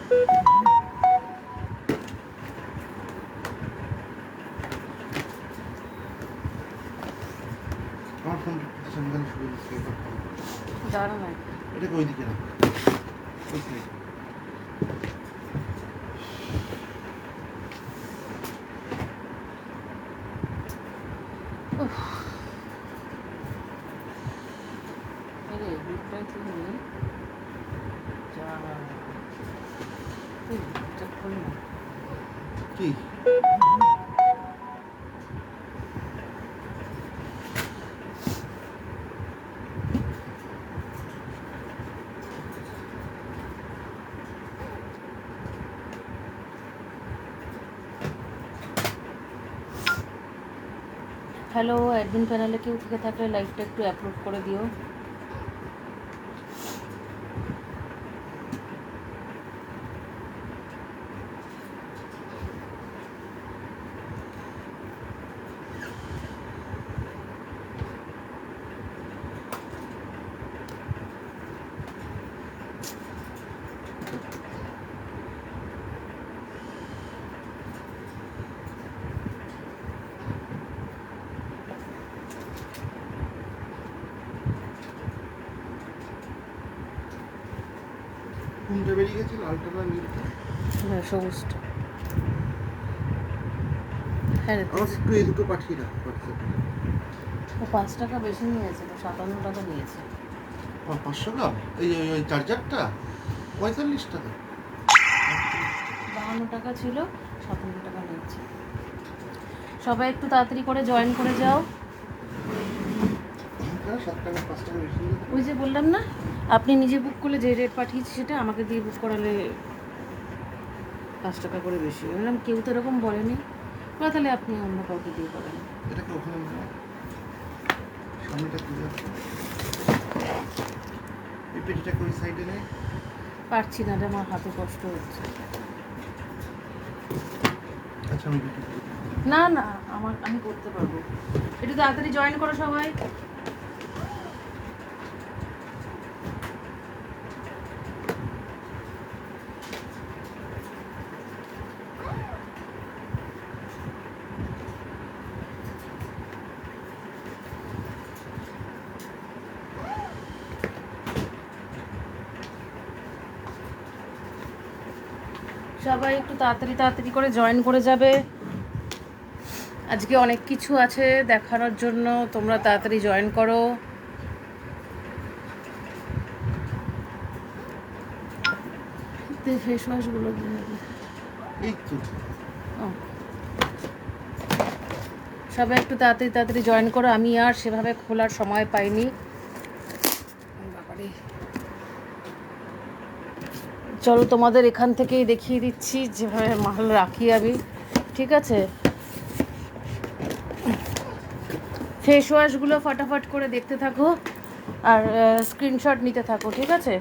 আমার ফোন সন্ধান শুরু হচ্ছে। দাঁড়া না, এটাকে ওইদিকে রাখ। ওই সাইডে। আরে রিপ্লাই তুমি যা চেক করি না। কি হ্যালো, অ্যাডমিন প্যানেলে কেউ থেকে থাকলে লাইভটা একটু অ্যাপ্রুভ করে দিও। কোনটা বেরিয়ে গেছে, লালটা না নীলটা? হ্যাঁ, সবুজটা। হ্যাঁ রে, আমার একটু এই দুটো পাঠিয়ে রাখ হোয়াটসঅ্যাপে। ও 5 টাকা বেশি নিয়েছে, তো 57 টাকা নিয়েছে। 500 গ্রাম এই ওই ওই চার্জারটা 45 টাকা। 52 টাকা ছিল, 57 টাকা নিয়েছে। সবাই একটু তাড়াতাড়ি করে জয়েন করে যাও। 7 টাকা 5 টাকা বেশি নিয়ে ওই যে বললাম না, আপনি নিজে বুক করলে যে রেট পাঠিয়েছি সেটা আমাকে দিয়ে বুক করালে 5 টাকা করে বেশি। বললাম কেউ তো এরকম বলেনি, বা তাহলে আপনি অন্য কাউকে দিয়ে করেন। এটাকে ওখানে নিয়ে সামনেটা তুলে রাখো। এই পেটিটাকে ওই সাইডে নেই। পারছি না রে, আমার হাতে কষ্ট হচ্ছে। আচ্ছা আমি দুটো করে দিই। না না, আমি করতে পারবো। একটু তাড়াতাড়ি জয়েন করো সবাই। সবাই একটু তাড়াতাড়ি তাড়াতাড়ি করে জয়েন করে যাবে। আজকে অনেক কিছু আছে দেখানোর জন্য, তোমরা তাড়াতাড়ি জয়েন করো। ফেস ওয়াশগুলো এই তো সবাই একটু তাড়াতাড়ি তাড়াতাড়ি জয়েন করো। আমি আর সেভাবে খোলার সময় পাইনি। চলো তোমাদের এখান থেকেই দেখিয়ে দিচ্ছি যেভাবে মাল রাখি আমি, ঠিক আছে? ফেস ওয়াশগুলো ফটাফট করে দেখতে থাকো আর স্ক্রিনশট নিতে থাকো, ঠিক আছে?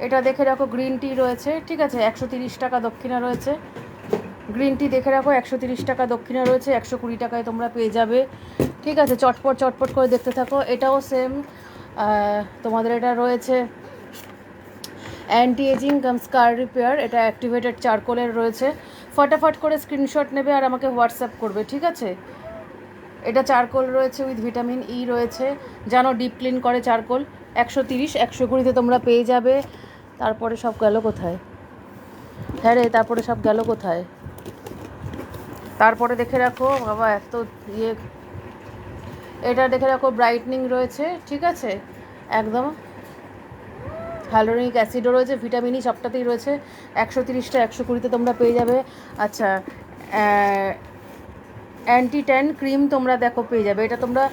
এটা দেখে রাখো, গ্রিন টি রয়েছে, ঠিক আছে? 130 টাকা দক্ষিণা রয়েছে। গ্রিন টি দেখে রাখো, 130 টাকা দক্ষিণা রয়েছে, 120 টাকায় তোমরা পেয়ে যাবে, ঠিক আছে? চটপট চটপট করে দেখতে থাকো। এটাও সেম, তোমাদের এটা রয়েছে অ্যান্টি এজিং কাম স্কার রিপেয়ার, এটা অ্যাক্টিভেটেড চারকোলের রয়েছে। ফটাফট করে স্ক্রিনশট নেবে আর আমাকে হোয়াটসঅ্যাপ করবে, ঠিক আছে? এটা চারকোল রয়েছে উইথ ভিটামিন ই রয়েছে, জানো ডিপ ক্লিন করে চারকোল। 130 120তে তোমরা পেয়ে যাবে। তারপরে সব গেল কোথায়? হ্যাঁ রে, তারপরে সব গেল কোথায়? তারপরে দেখে রাখো বাবা, এত ইয়ে, এটা দেখে রাখো ব্রাইটনিং রয়েছে, ঠিক আছে? একদম হ্যালোরিক অ্যাসিডও রয়েছে, ভিটামিন ই সবটাতেই রয়েছে। 130টা 120তে তোমরা পেয়ে যাবে। আচ্ছা, অ্যান্টি ট্যান ক্রিম তোমরা দেখো পেয়ে যাবে। এটা তোমরা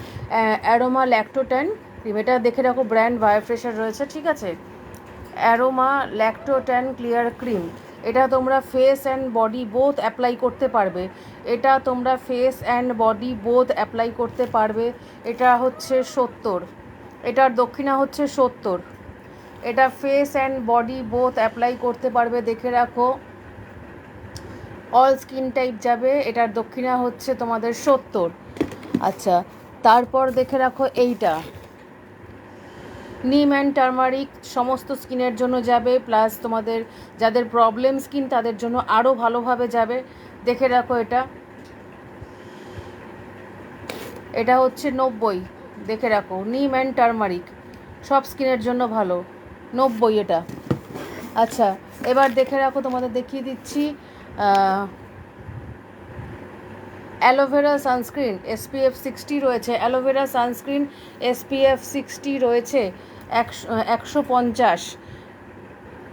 অ্যারোমা ল্যাক্টো ট্যান ক্রিম, এটা দেখে রাখো ব্র্যান্ড বায়োফ্রেশার রয়েছে, ঠিক আছে? Aroma lacto tan clear cream, এটা তোমরা face and body both apply করতে পারবে। এটা তোমরা face and body both apply করতে পারবে। এটা হচ্ছে 70, এটার দক্ষিণা হচ্ছে 70। এটা face and body both apply করতে পারবে, দেখে রাখো। অল স্কিন টাইপ যাবে, এটার দক্ষিণা হচ্ছে তোমাদের 70। আচ্ছা, তারপর দেখে রাখো এইটা, নিম অ্যান্ড টার্মারিক সমস্ত স্কিনের জন্য যাবে, প্লাস তোমাদের যাদের প্রবলেম স্কিন তাদের জন্য আরও ভালোভাবে যাবে। দেখে রাখো, এটা হচ্ছে 90, দেখে রাখো, নিম অ্যান্ড টার্মারিক সব স্কিনের জন্য ভালো, 90 এটা। আচ্ছা, এবার দেখে রাখো, তোমাদের দেখিয়ে দিচ্ছি অ্যালোভেরা সানস্ক্রিন SPF 60 রয়েছে, অ্যালোভেরা সানস্ক্রিন SPF 60 রয়েছে 150,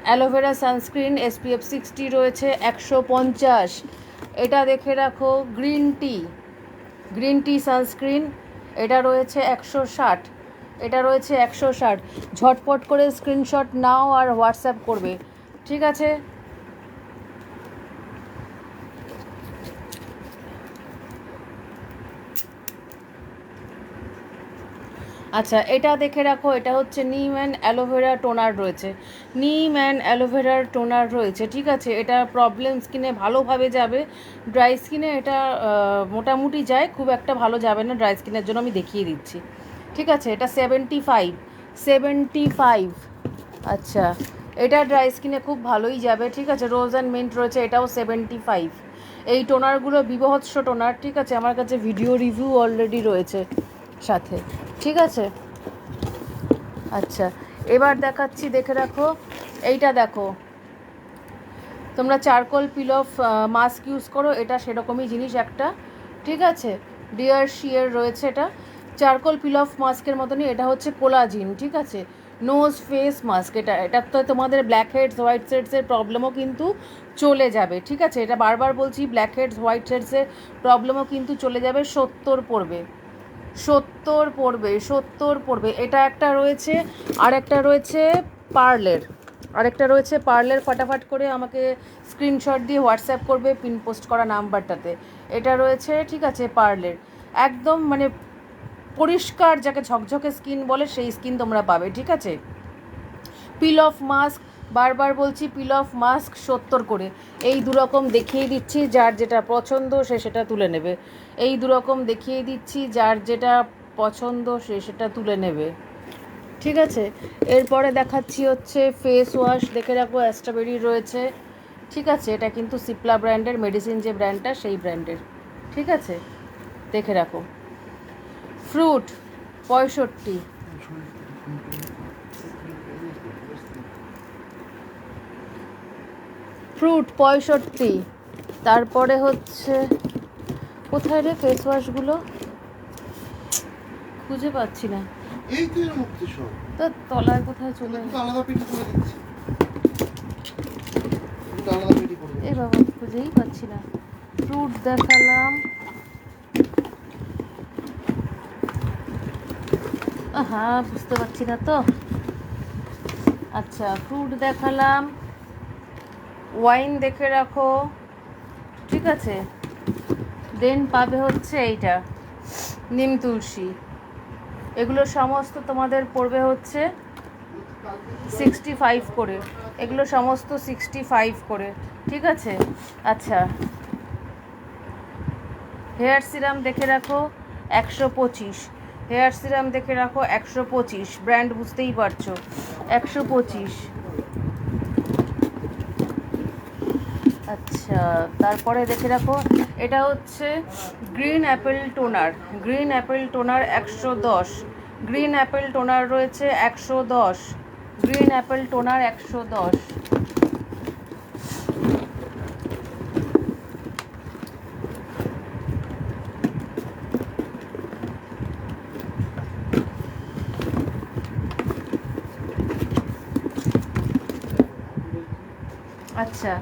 অ্যালোভেরা সানস্ক্রিন SPF 60 রয়েছে 150। এটা দেখে রাখো গ্রিন টি সানস্ক্রিন, এটা রয়েছে 160, এটা রয়েছে 160। ঝটপট করে স্ক্রিনশট নাও আর হোয়াটসঅ্যাপ করবে, ঠিক আছে? আচ্ছা, এটা দেখে রাখো, এটা হচ্ছে নিম অ্যান্ড অ্যালোভেরা টোনার রয়েছে, নিম অ্যান্ড অ্যালোভেরার টোনার রয়েছে, ঠিক আছে? এটা প্রবলেম স্কিনে ভালোভাবে যাবে, ড্রাই স্কিনে এটা মোটামুটি যায়, খুব একটা ভালো যাবে না ড্রাই স্কিনের জন্য, আমি দেখিয়ে দিচ্ছি, ঠিক আছে? এটা 75। আচ্ছা, এটা ড্রাই স্কিনে খুব ভালোই যাবে, ঠিক আছে? রোজ অ্যান্ড মিন্ট রয়েছে, এটাও 75। এই টোনারগুলো বিভৎস টোনার, ঠিক আছে? আমার কাছে ভিডিও রিভিউ অলরেডি রয়েছে সাথে, ঠিক আছে? আচ্ছা, এবার দেখাচ্ছি, দেখে রাখো, এইটা দেখো, তোমরা charcoal pin of mask use করো, এটা সেরকমই জিনিস একটা, ঠিক আছে? ডিয়ার শিয়ার রয়েছে, এটা চারকোল পিল অফ মাস্কের মতনই, এটা হচ্ছে কোলাজিন, ঠিক আছে? নোজ ফেস মাস্ক, এটা তো তোমাদের ব্ল্যাক হেডস হোয়াইট হেডসের প্রবলেমও কিন্তু চলে যাবে, ঠিক আছে? এটা বারবার বলছি, ব্ল্যাক হেডস হোয়াইট হেডসের প্রবলেমও কিন্তু চলে যাবে, 70 পড়বে। এটা একটা রয়েছে, আর একটা রয়েছে পার্লের, ফটাফট করে আমাকে স্ক্রিনশট দিয়ে হোয়াটসঅ্যাপ করবে পিন পোস্ট করা নাম্বারটাতে। এটা রয়েছে, ঠিক আছে, পার্লের, একদম মানে পরিষ্কার, যাকে ঝকঝকে স্কিন বলে সেই স্কিন তোমরা পাবে, ঠিক আছে? পিল অফ মাস্ক, বারবার বলছি, পিল অফ মাস্ক 70 করে। এই দুরকম দেখিয়ে দিচ্ছি, যার যেটা পছন্দ সে সেটা তুলে নেবে। এই দুরকম দেখিয়ে দিচ্ছি, যার যেটা পছন্দ সে সেটা তুলে নেবে, ঠিক আছে? এরপরে দেখাচ্ছি হচ্ছে ফেস ওয়াশ, দেখে রাখো, স্ট্রবেরি রয়েছে, ঠিক আছে? এটা কিন্তু সিপ্লা ব্র্যান্ডের, মেডিসিন যে ব্র্যান্ডটা সেই ব্র্যান্ডের, ঠিক আছে? দেখে রাখো। Fruit 65, fruit 65। তারপরে হচ্ছে, কোথায় রে ফেস ওয়াশগুলো, খুঁজে পাচ্ছি না, এই তো এর মধ্যে সব তো তলায় কোথায় চলে তো আলাদা পেটি করে দিচ্ছি, তো আলাদা পেটি করে এই বাবা, খুঁজেই পাচ্ছি না। ফ্রুট দেখালাম, হ্যাঁ বুঝতে পারছি না তো। আচ্ছা, ফ্রুট দেখালাম, ওয়াইন দেখে রাখো, ঠিক আছে? দেন পাবে হচ্ছে এইটা নিম তুলসী, এগুলো সমস্ত তোমাদের পড়বে হচ্ছে 65 করে, এগুলো সমস্ত 65 করে, ঠিক আছে? আচ্ছা, হেয়ার সিরাম দেখে রাখো 125, হেয়ার সিরাম দেখে রাখো 125, ব্র্যান্ড বুঝতেই পারছো, 125। আচ্ছা, তারপরে দেখে রাখো, এটা হচ্ছে green Apple toner 110, green Apple toner রয়েছে 110, গ্রিন অ্যাপেল টোনার 110। আচ্ছা,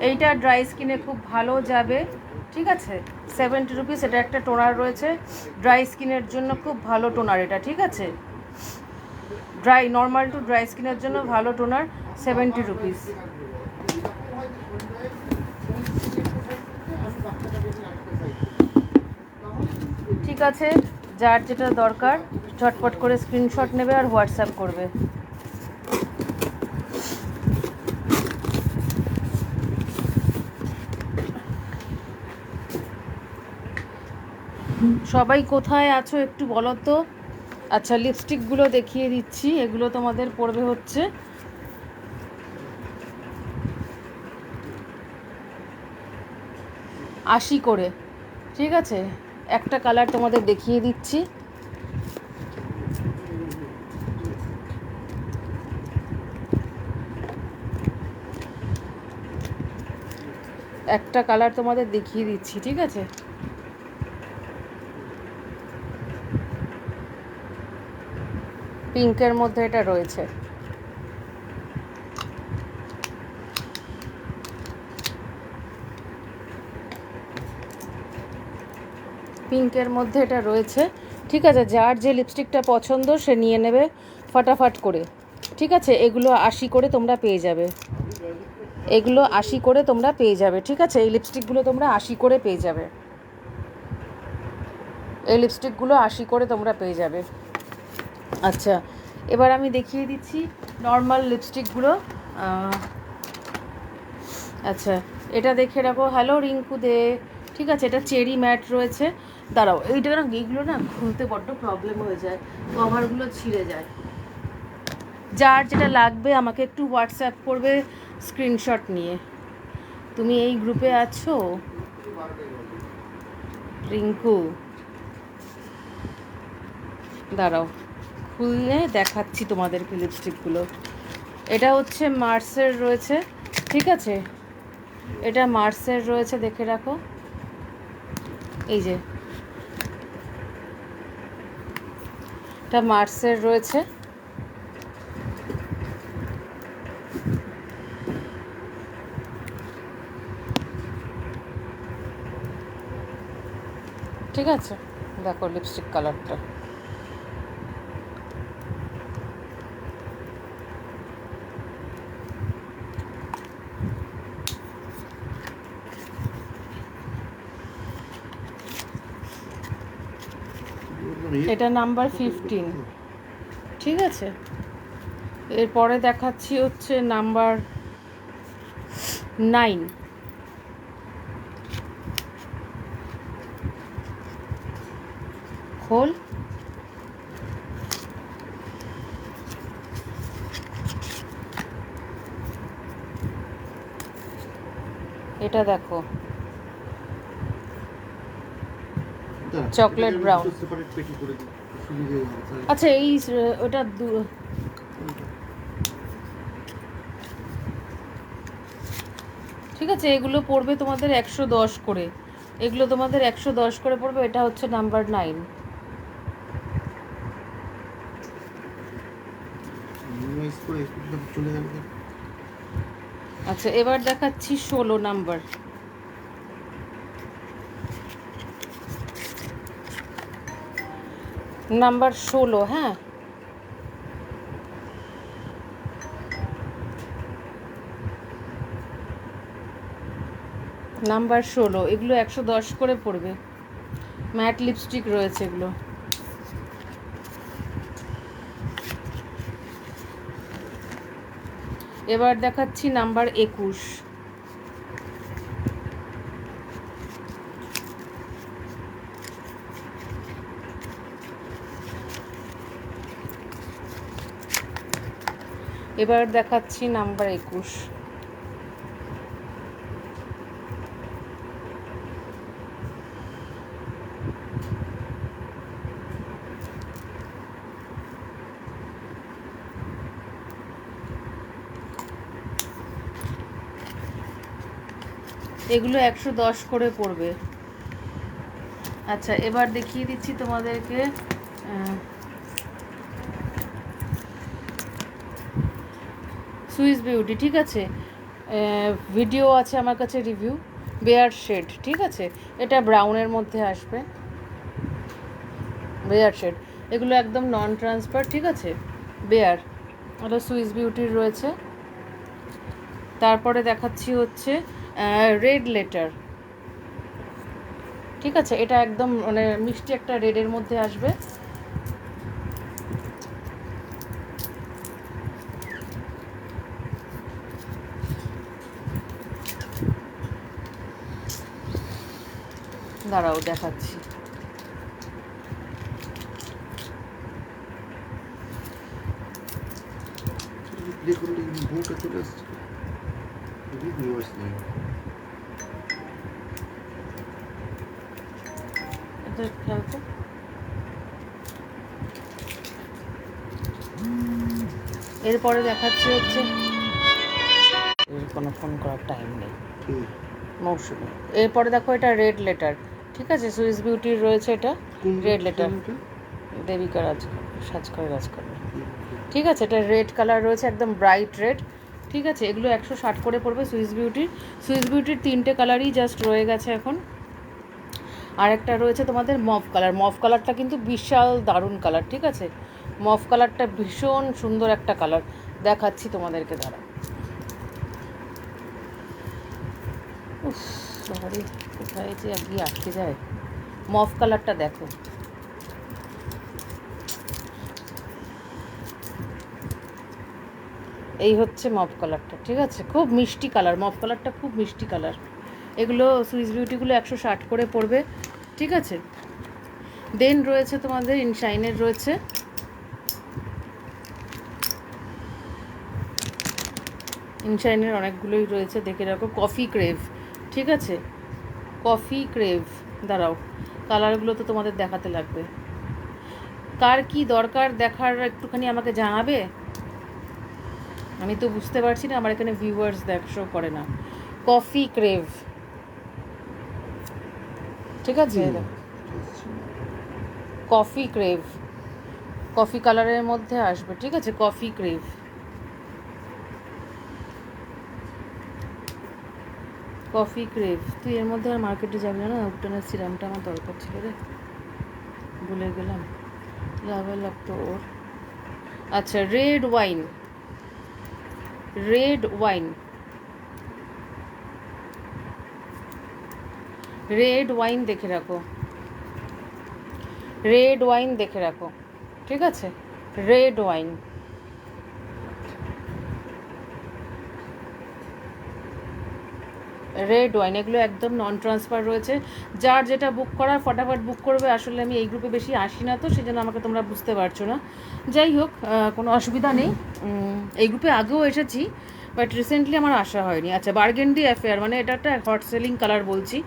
এইটা ড্রাই স্কিনে খুব ভালো যাবে, ঠিক আছে? 70 রুপিস, এটা একটা টোনার রয়েছে, ড্রাই স্কিনের জন্য খুব ভালো টোনার এটা, ঠিক আছে? নর্মাল টু ড্রাই স্কিনের জন্য ভালো টোনার, 70 রুপিস, ঠিক আছে? যার যেটা দরকার ঝটপট করে স্ক্রিনশট নেবে আর হোয়াটসঅ্যাপ করবে। সবাই কোথায় আছো একটু বলো তো, আচ্ছা, লিপস্টিকগুলো দেখিয়ে দিচ্ছি। এগুলো তোমাদের পড়বে হচ্ছে 80 করে, ঠিক আছে। একটা কালার তোমাদের দেখিয়ে দিচ্ছি। একটা কালার তোমাদের দেখিয়ে দিচ্ছি, ঠিক আছে। পিঙ্কের মধ্যে এটা রয়েছে। পিঙ্কের মধ্যে এটা রয়েছে, ঠিক আছে। যার যে লিপস্টিকটা পছন্দ সে নিয়ে নেবে ফাটাফাট করে, ঠিক আছে। এগুলো 80 করে তোমরা পেয়ে যাবে। এগুলো 80 করে তোমরা পেয়ে যাবে, ঠিক আছে। এই লিপস্টিকগুলো তোমরা 80 করে পেয়ে যাবে। এই লিপস্টিকগুলো 80 করে তোমরা পেয়ে যাবে। আচ্ছা, এবার আমি দেখিয়ে দিচ্ছি নর্মাল লিপস্টিকগুলো। আচ্ছা, এটা দেখে রাখো। হ্যালো রিঙ্কু দে, ঠিক আছে। এটা চেরি ম্যাট রয়েছে। দাঁড়াও, এইগুলো না খুলতে বড্ড প্রবলেম হয়ে যায়, কভারগুলো ছিঁড়ে যায়। যার যেটা লাগবে আমাকে একটু হোয়াটসঅ্যাপ করবে স্ক্রিনশট নিয়ে। তুমি এই গ্রুপে আছো রিঙ্কু? দাঁড়াও, খুললে দেখাচ্ছি তোমাদেরকে লিপস্টিকগুলো। এটা হচ্ছে মার্সের রয়েছে, ঠিক আছে। এটা মার্সের রয়েছে, দেখে রাখো। এই যে এটা মার্সের রয়েছে, ঠিক আছে। দেখো লিপস্টিক কালারটা। এটা নাম্বার 15, ঠিক আছে। এরপরে দেখাচ্ছি হচ্ছে নাম্বার 9। খোল। এটা দেখো, চকলেট ব্রাউন। আচ্ছা, এই ওটা ঠিক আছে। এগুলো পড়বে তোমাদের 110 করে। এগুলো তোমাদের 110 করে পড়বে। এটা হচ্ছে নাম্বার 9। আচ্ছা, এবার দেখাচ্ছি 16 নাম্বার। নাম্বার 16, হ্যাঁ। নাম্বার 16, এগুলো 110 করে পড়বে। ম্যাট লিপস্টিক রয়েছে এগুলো। এবার দেখাচ্ছি নাম্বার 21। এবার দেখাচ্ছি নাম্বার 21। এগুলো 110 করে পড়বে। আচ্ছা, এবার দেখিয়ে দিচ্ছি তোমাদেরকে সুইস বিউটি, ঠিক আছে। ভিডিও আছে আমার কাছে, রিভিউ। বেয়ার শেড, ঠিক আছে। এটা ব্রাউনের মধ্যে আসবে, বেয়ার শেড। এগুলো একদম নন ট্রান্সফার, ঠিক আছে। বেয়ার, এটা সুইস বিউটির রয়েছে। তারপরে দেখাচ্ছি হচ্ছে রেড লেটার, ঠিক আছে। এটা একদম মানে মিষ্টি একটা রেডের মধ্যে আসবে। দাঁড়াও দেখাচ্ছি। দেখুন বউটা চলে আসছে, খুবই ভিউয়ার্স নেই। এটা খেয়াল কর। এরপরে দেখাচ্ছি হচ্ছে কোনো ফোন করার টাইম নেই মৌসুমি। এরপরে দেখো এটা রেড লেটার, ঠিক আছে, সুইস বিউটির রয়েছে এটা রেড লেটার, দেবিকা সাজকর রাজকর, ঠিক আছে। এটা রেড কালার রয়েছে, একদম ব্রাইট রেড, ঠিক আছে। এগুলো 160 করে পড়বে সুইস বিউটির। সুইস বিউটির 3টে কালারই জাস্ট রয়ে গেছে এখন। আর একটা রয়েছে তোমাদের মফ কালার। মফ কালারটা কিন্তু বিশাল দারুণ কালার, ঠিক আছে। মফ কালারটা ভীষণ সুন্দর একটা কালার, দেখাচ্ছি তোমাদেরকে, দাঁড়া। উফ বাবারে, কোথায় যে গিয়ে আটকে যায়। মফ কালারটা দেখো, এই হচ্ছে মফ কালারটা, ঠিক আছে। খুব মিষ্টি কালার, মফ কালারটা খুব মিষ্টি কালার। এগুলো সুইস বিউটিগুলো 160 করে পড়বে, ঠিক আছে। দেন রয়েছে তোমাদের ইনশাইনের রয়েছে, ইনশাইনের অনেকগুলোই রয়েছে, দেখে রাখো। কফি ক্রেভ, ঠিক আছে, কফি ক্রেভ। দাঁড়াও, কালারগুলো তো তোমাদের দেখাতে লাগবে। কার কি দরকার দেখার একটুখানি আমাকে জানাবে, আমি তো বুঝতে পারছি না, আমার এখানে ভিউয়ার্স শো করে না। কফি ক্রেভ, ঠিক আছে, কফি ক্রেভ, কফি কালারের মধ্যে আসবে, ঠিক আছে, কফি ক্রেভ। Coffee crave. তুই এর মধ্যে আর মার্কেটে যাবি না, উপটানের সিরামটা আমার দরকার ছিল রে, ভুলে গেলাম। লাভে লাগতো ওর। আচ্ছা, red wine, red wine, red wine দেখে রাখো, রেড ওয়াইন দেখে রাখো, ঠিক আছে, রেড ওয়াইন। রেড ওয়াইন, এগুলো একদম নন ট্রান্সফার রয়েছে। যার যেটা বুক করার ফটাফট বুক করবে। আসলে আমি এই গ্রুপে বেশি আসি না, তো সেই জন্য আমাকে তোমরা বুঝতে পারছো না। যাই হোক, কোনো অসুবিধা নেই। এই গ্রুপে আগেও এসেছি, বাট রিসেন্টলি আমার আসা হয়নি। আচ্ছা, বার্গেন্ডি অ্যাফেয়ার, মানে এটা একটা হট সেলিং কালার বলছি,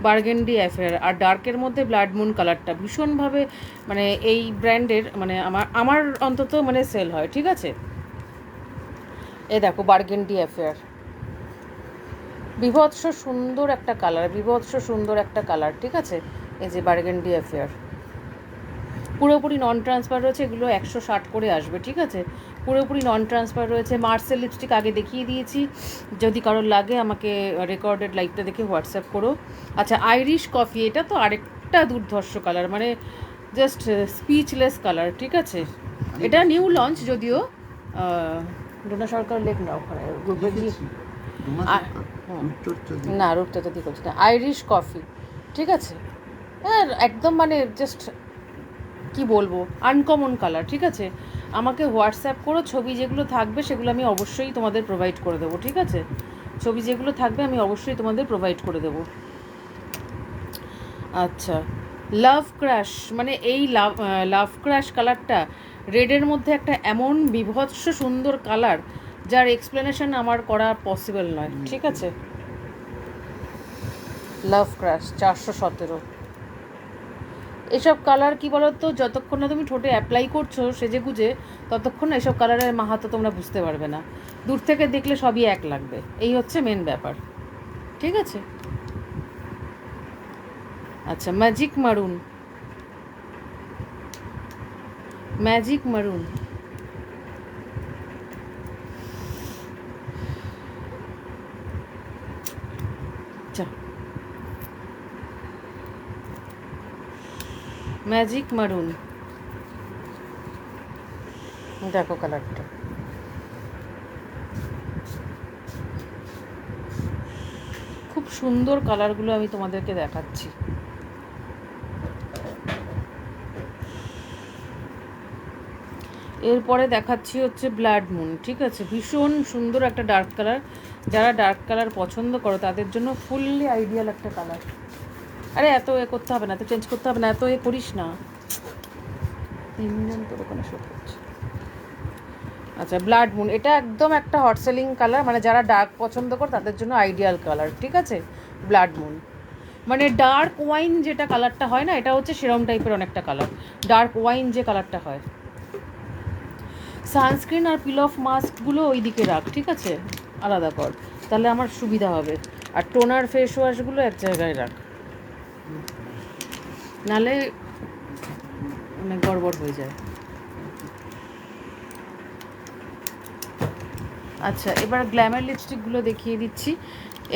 বার্গেন্ডি অ্যাফেয়ার। আর ডার্কের মধ্যে ব্লাড মুন কালারটা ভীষণভাবে, মানে এই ব্র্যান্ডের, মানে আমার অন্তত মানে সেল হয়, ঠিক আছে। এ দেখো বার্গেন্ডি অ্যাফেয়ার, বিভৎস সুন্দর একটা কালার, বিভৎস সুন্দর একটা কালার, ঠিক আছে। এই যে বার্গেন্ডি অ্যাফেয়ার, পুরোপুরি নন ট্রান্সফার রয়েছে। এগুলো 160 করে আসবে, ঠিক আছে, পুরোপুরি নন ট্রান্সফার রয়েছে। মার্সেল লিপস্টিক আগে দেখিয়ে দিয়েছি, যদি কারোর লাগে আমাকে রেকর্ডেড লাইভটা দেখে হোয়াটসঅ্যাপ করো। আচ্ছা, আইরিশ কফি, এটা তো আরেকটা দুর্ধর্ষ কালার, মানে জাস্ট স্পিচলেস কালার, ঠিক আছে। এটা নিউ লঞ্চ যদিও, ডোনা সরকার লেখ না ওখানে গ্রুপে গিয়ে, না রূপচর্চা দিয়ে করছি না। আইরিশ কফি, ঠিক আছে, হ্যাঁ একদম মানে জাস্ট কি বলবো, আনকমন কালার, ঠিক আছে। আমাকে হোয়াটসঅ্যাপ করো, ছবি যেগুলো থাকবে সেগুলো আমি অবশ্যই তোমাদের প্রোভাইড করে দেবো, ঠিক আছে। ছবি যেগুলো থাকবে আমি অবশ্যই তোমাদের প্রোভাইড করে দেবো। আচ্ছা, লাভ ক্র্যাশ, মানে এই লাভ ক্র্যাশ কালারটা রেডের মধ্যে একটা এমন বিভৎস সুন্দর কালার, যার এক্সপ্লেনেশন আমার করা পসিবল নয়, ঠিক আছে। লাভ ক্র্যাশ 417। এসব কালার কি বলো তো, যতক্ষণ না তুমি ঠোঁটে অ্যাপ্লাই করছো সেজে গুজে, ততক্ষণ না এসব কালারের মাহাত্ম্য তোমরা বুঝতে পারবে না। দূর থেকে দেখলে সবই এক লাগবে, এই হচ্ছে মেন ব্যাপার, ঠিক আছে। আচ্ছা, ম্যাজিক মারুন, ম্যাজিক মারুন, ম্যাজিক মারুন, দেখো কালারটা, খুব সুন্দর কালারগুলো আমি তোমাদেরকে দেখাচ্ছি। এরপরে দেখাচ্ছি হচ্ছে ব্লাড মুন, ঠিক আছে, ভীষণ সুন্দর একটা ডার্ক কালার। যারা ডার্ক কালার পছন্দ করো তাদের জন্য ফুললি আইডিয়াল একটা কালার। আরে এত এ করতে হবে না, এত চেঞ্জ করতে হবে না, এত এ করিস না, 3 জন তোর ওখানে শো করছে। আচ্ছা, ব্লাড মুন, এটা একদম একটা হট সেলিং কালার, মানে যারা ডার্ক পছন্দ করে তাদের জন্য আইডিয়াল কালার, ঠিক আছে? ব্লাড মুন মানে ডার্ক ওয়াইন যেটা কালারটা হয় না, এটা হচ্ছে সেরম টাইপের অনেকটা কালার, ডার্ক ওয়াইন যে কালারটা হয়। সানস্ক্রিন আর পিল অফ মাস্কগুলো ওই দিকে রাখ, ঠিক আছে? আলাদা কর, তাহলে আমার সুবিধা হবে। আর টোনার ফেস ওয়াশগুলো এক জায়গায় রাখ, নাহলে মানে গড়বড় হয়ে যায়। আচ্ছা, এবার গ্ল্যামার লিপস্টিকগুলো দেখিয়ে দিচ্ছি।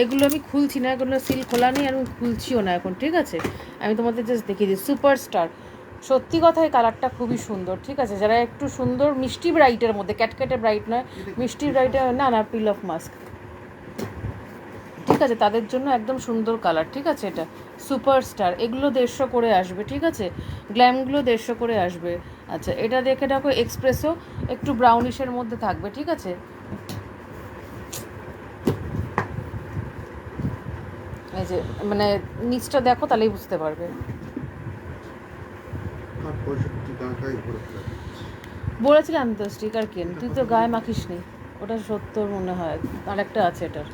এগুলো আমি খুলছি না, এগুলো সিল খোলা নেই আর আমি খুলছিও না এখন, ঠিক আছে? আমি তোমাদের জাস্ট দেখিয়ে দিই। সুপারস্টার, সত্যি কথা এই কালারটা খুবই সুন্দর, ঠিক আছে? যারা একটু সুন্দর মিষ্টি ব্রাইটের মধ্যে, ক্যাটক্যাটে ব্রাইট নয়, মিষ্টি ব্রাইটে, না না পিল অফ মাস্ক, ঠিক আছে? তাদের জন্য একদম সুন্দর কালার, ঠিক আছে? এটা সুপারস্টার, এগুলো 150 করে আসবে, ঠিক আছে? গ্ল্যামগুলো 150 করে আসবে। আচ্ছা, এটা দেখে রাখো, এক্সপ্রেসও একটু ব্রাউনিশের মধ্যে থাকবে, ঠিক আছে? এই যে মানে নিচটা দেখো, তাহলেই বুঝতে পারবে। আর 65 টাকায় ভরে ফেলা। বলেছিলাম তো স্টিকার কেন, তুই তো গায়ে মাখিস নি। ওটা 70 মনে হয়, আর একটা আছে এটার।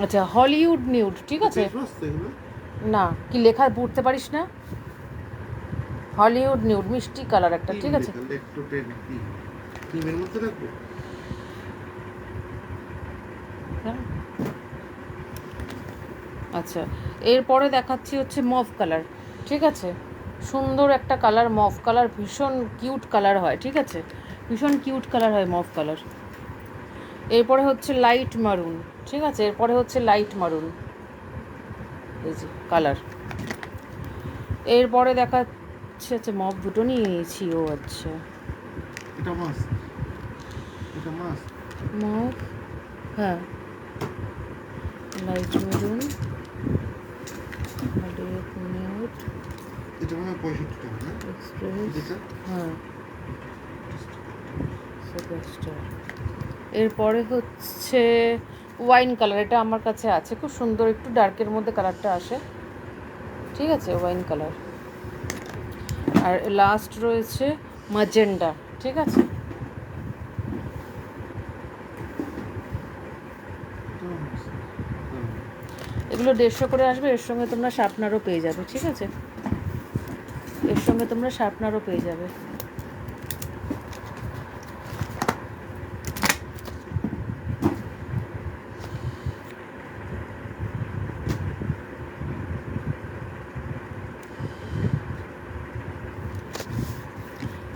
আচ্ছা, হলিউড নিউড, ঠিক আছে? না, কি লেখা পড়তে পারিস না? হলিউড নিউড মিষ্টি কালার একটা, ঠিক আছে? ক্রিমের মধ্যে রাখবো। হ্যাঁ। আচ্ছা, এরপরে দেখাচ্ছি হচ্ছে মভ কালার, ঠিক আছে? সুন্দর একটা কালার, মভ কালার, ভীষণ কিউট কালার হয়, ঠিক আছে? ভীষণ কিউট কালার হয় মভ কালার। এরপরে হচ্ছে লাইট মারুন, ঠিক আছে? এরপরে হচ্ছে লাইট মারুন, এই যে কালার। এরপরে দেখাচ্ছে হচ্ছে মভ, দুটো নিয়েছি। ও আচ্ছা, এটা মাস্ক, এটা মাস্ক। মভ, হ্যাঁ, লাইট মারুন, নিউড, এটা মনে হয় 65 টাকা না? এক্সপ্রেস, যেটা হ্যাঁ, সুপারস্টার। এরপরে হচ্ছে ওয়াইন কালার, এটা আমার কাছে আছে, খুব সুন্দর, একটু ডার্কের মধ্যে কালারটা আসে, ঠিক আছে? Wine colour. আর লাস্ট রয়েছে ম্যাজেন্ডা, ঠিক আছে? এগুলো 150 করে আসবে, এর সঙ্গে তোমরা শার্পনারও পেয়ে যাবে, ঠিক আছে? এর সঙ্গে তোমরা শার্পনারও পেয়ে যাবে।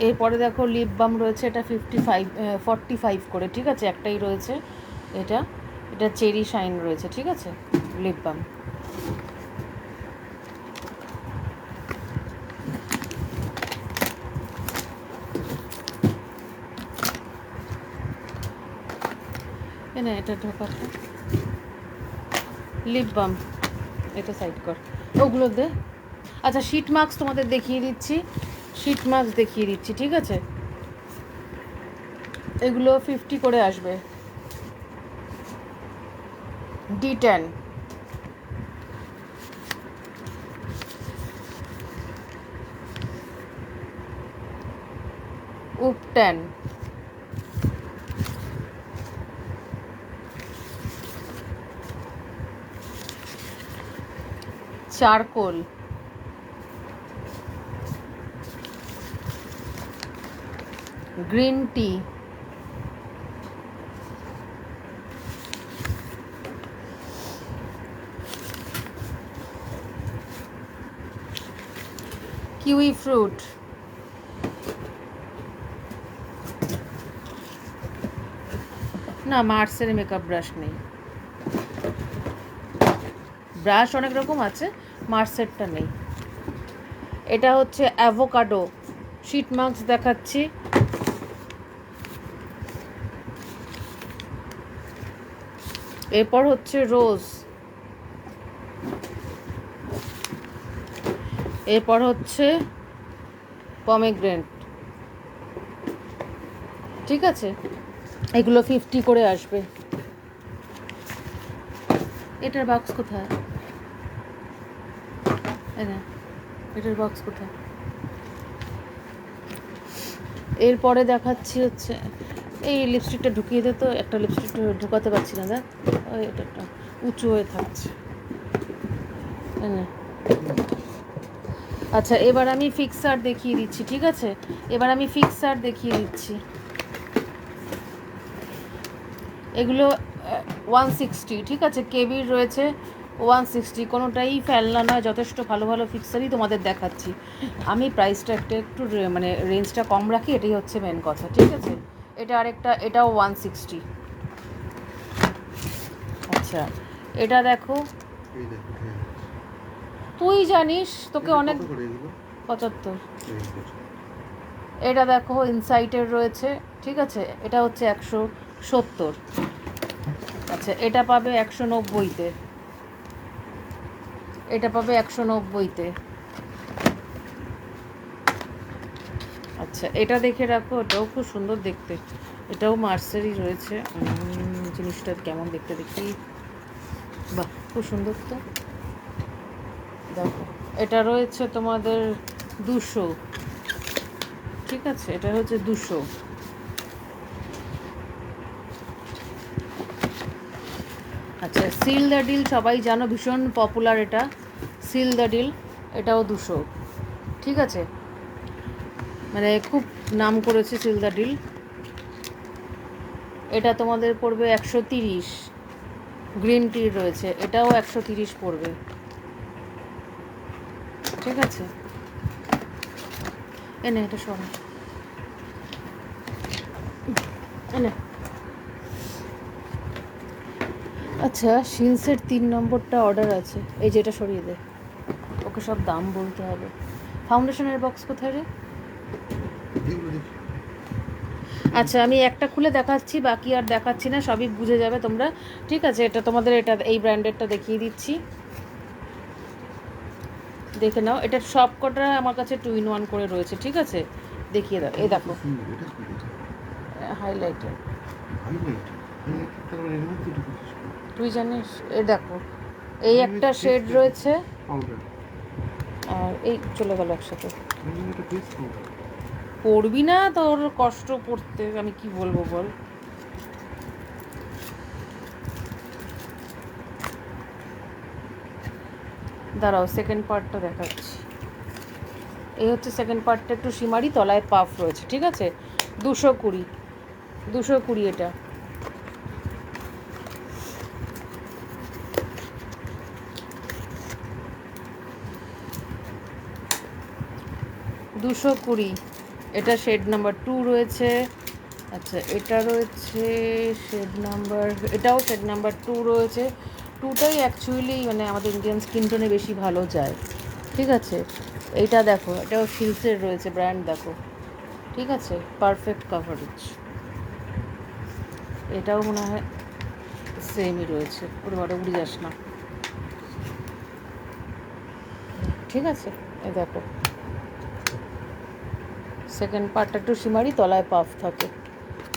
এরপরে দেখো লিপ বাম রয়েছে, এটা 45 করে, ঠিক আছে? একটাই রয়েছে এটা, এটা চেরি শাইন রয়েছে, ঠিক আছে? Lip balm. না, এটা ঢোকাতে লিপ বাম, এটা সাইড কর, ওগুলো দে। আচ্ছা, শিট মাস্ক তোমাদের দেখিয়ে দিচ্ছি, শিট মাস্ক দেখিয়ে দিচ্ছি, ঠিক আছে? এগুলো 50 করে আসবে, D10। উপটেন, charcoal, green tea, kiwi fruit, না মার্সের মেকআপ ব্রাশ নেই, ব্রাশ অনেক রকম আছে, মার্সেরটা নেই। এটা হচ্ছে অ্যাভোকাডো, শিট মাস্ক দেখাচ্ছি, এরপর হচ্ছে রোজ, এরপর হচ্ছে পমেগ্রেনেট, ঠিক আছে? এগুলো 50 করে আসবে। এটার বক্স কোথায়? এটার বক্স কোথায়? এরপরে দেখাচ্ছি হচ্ছে এই লিপস্টিকটা ঢুকিয়ে দে তো, একটা লিপস্টিক ঢুকাতে পারছি না, দেখ ওই এটা একটা উঁচু হয়ে থাকছে। আচ্ছা এবার আমি ফিক্সার দেখিয়ে দিচ্ছি, ঠিক আছে? এবার আমি ফিক্সার দেখিয়ে দিচ্ছি। এগুলো 160, ঠিক আছে? কেবির রয়েছে 160, কোনোটাই ফেলনা নয়, যথেষ্ট ভালো ভালো ফিক্সারই তোমাদের দেখাচ্ছি। আমি প্রাইসটা একটু মানে রেঞ্জটা কম রাখি, এটাই হচ্ছে মেন কথা, ঠিক আছে? এটা আরেকটা, এটাও 160। আচ্ছা এটা দেখো, এই দেখো, হ্যাঁ। তুই জানিস, তোকে এটা অনেক কত করে এগুলো? 75। এই দেখো। এটা দেখো ইনসাইটের রয়েছে, ঠিক আছে? এটা হচ্ছে 170। আচ্ছা এটা পাবে 190-তে, এটা পাবে 190-তে। আচ্ছা এটা দেখে রাখো, এটাও খুব সুন্দর দেখতে, এটাও মার্সেরই রয়েছে। জিনিসটা কেমন দেখতে দেখি, বাহ খুব সুন্দর তো। দেখো এটা রয়েছে তোমাদের 200, ঠিক আছে? এটা হচ্ছে 200। আচ্ছা সিল দ্য ডিল সবাই জানো, ভীষণ পপুলার এটা, সিল দ্য ডিল, এটাও 200, ঠিক আছে? মানে খুব নাম করেছে সিল দ্য ডিল। এটা তোমাদের পড়বে 130, গ্রিন টি রয়েছে, এটাও 130 পড়বে, ঠিক আছে? এনে এটা সরা, এনে। আচ্ছা শিলসের 3 নম্বরটা অর্ডার আছে, এই যেটা সরিয়ে দে, ওকে সব দাম বলতে হবে। ফাউন্ডেশনের বক্স কোথায় রে? এগুলো দেখি। আচ্ছা আমি একটা খুলে দেখাচ্ছি, বাকি আর দেখাচ্ছি না, সবই বুঝে যাবে তোমরা, ঠিক আছে? এটা তোমাদের, এটা এই ব্র্যান্ডেরটা দেখিয়ে দিচ্ছি, দেখে নাও। এটার সব কটা আমার কাছে 2 in 1 করে রয়েছে, ঠিক আছে? দেখিয়ে দাও, এই দেখো এটা কি এটা? Highlighter, highlight. তার মানে এর মধ্যে ঢুকে গেছে। তুই জানিস? এই দেখো এই একটা শেড রয়েছে, পাউডার। আর এই চলে গেল একসাথে। এটা ফেস পাউডার। পড়বি না, তোর কষ্ট পড়তে, আমি কি বলবো বল। দাঁড়াও সেকেন্ড পার্টটা দেখাচ্ছি। এই হচ্ছে সেকেন্ড পার্টটা, একটু শিমারি, তলায় পাফ রয়েছে, ঠিক আছে? 220, 220 এটা। দুশো কুড়ি, এটা শেড নাম্বার 2 রয়েছে। আচ্ছা এটা রয়েছে শেড নাম্বার, এটাও শেড নাম্বার 2 রয়েছে। 2টাই অ্যাকচুয়ালি মানে আমাদের ইন্ডিয়ান স্কিন টোনে বেশি ভালো যায়, ঠিক আছে? এইটা দেখো, এটাও শিলসের রয়েছে, ব্র্যান্ড দেখো, ঠিক আছে? পারফেক্ট কাভারেজ, এটাও মনে হয় সেমই রয়েছে। ওরে বারে উড়ে যাস না, ঠিক আছে? এ দেখো সেকেন্ড পার্টটা একটু শিমারি, তলায় পাফ থাকে,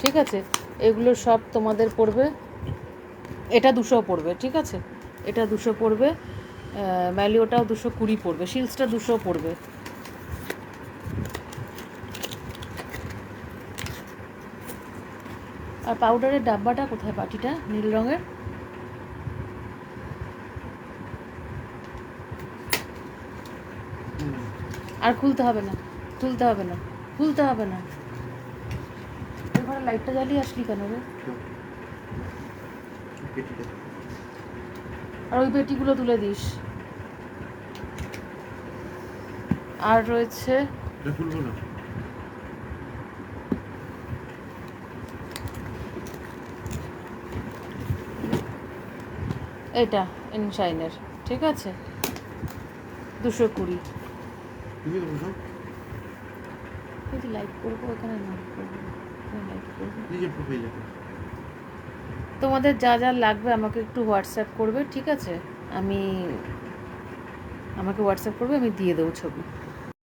ঠিক আছে? এগুলো সব তোমাদের পড়বে, এটা 200 পড়বে, ঠিক আছে? এটা 200 পড়বে, ম্যালিওটাও 220 পড়বে, শিলসটা 200 পড়বে। আর পাউডারের ডাব্বাটা কোথায়, বাটিটা নীল রঙের? আর খুলতে হবে না, খুলতে হবে না, খুলতে হবে না। এবারে লাইটটা জ্বালিয়ে আসলি কেন রে? পেটিটা। আর ওই পেটিগুলো তুলে দিস। আর রয়েছে এটা খুলবো না। এটা ইনশাইনের, ঠিক আছে? 220। তুমি তো বুঝো। যদি লাইট করবো এখানে, না করবো লাইট করবো। নিজের প্রোফাইলে। তোমাদের যা যা লাগবে আমাকে একটু হোয়াটসঅ্যাপ করবে, ঠিক আছে? আমাকে হোয়াটসঅ্যাপ করবে, আমি দিয়ে দেবো ছবি।